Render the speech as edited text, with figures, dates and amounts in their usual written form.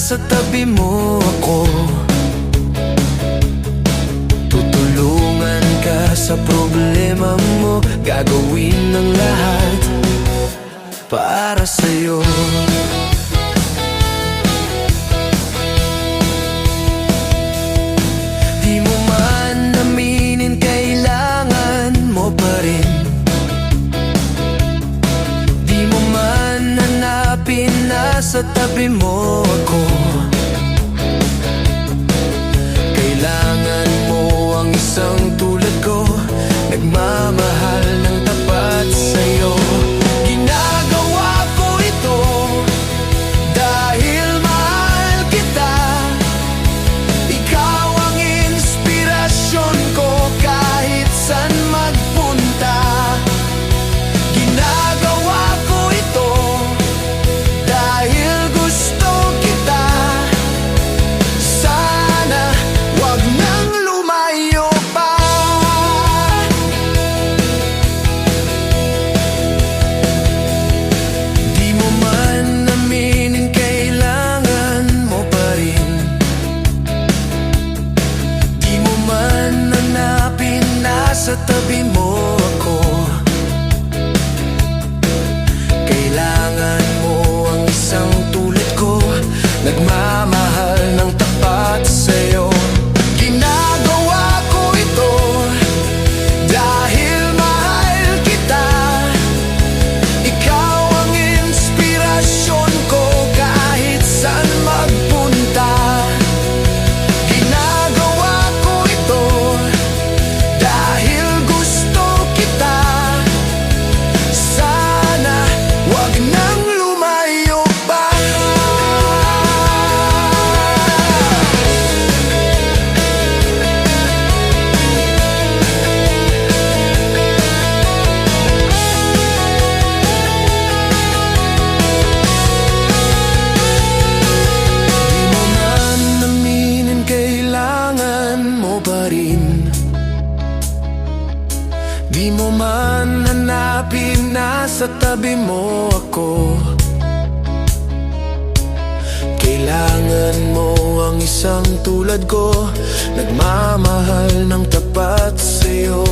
nasa tabi mo ako. Tutulungan ka sa problema mo, gagawin ng lahat para sa'yo. Di mo man aminin, kailangan mo pa rin. Di mo man hanapin, nasa tabi mo ako. Kailangan mo ang isang tulad ko, nagmamahal ng tapat sa'yo. Ginagawa ko ito dahil mahal kita. Ikaw ang inspirasyon ko kahit saan magpunta. Ginagawa ko ito dahil gusto kita. Sana wag nang lumayo pa. Di mo man aminin, kailangan mo pa rin. Di mo man hanapin, nasa tabi mo ako. Kailangan mo ang isang tulad ko, nagmamahal ng tapat sa'yo. Ginagawa ko ito dahil mahal kita. Ikaw ang inspirasyon ko kahit saan magpunta. Ginagawa ko ito dahil gusto kita. Sana wag nang lumayo pa. Di mo man aminin, kailangan mo pa rin. Di mo man hanapin, nasa tabi mo ako. Kailangan mo ang isang tulad ko, nagmamahal ng tapat sa'yo.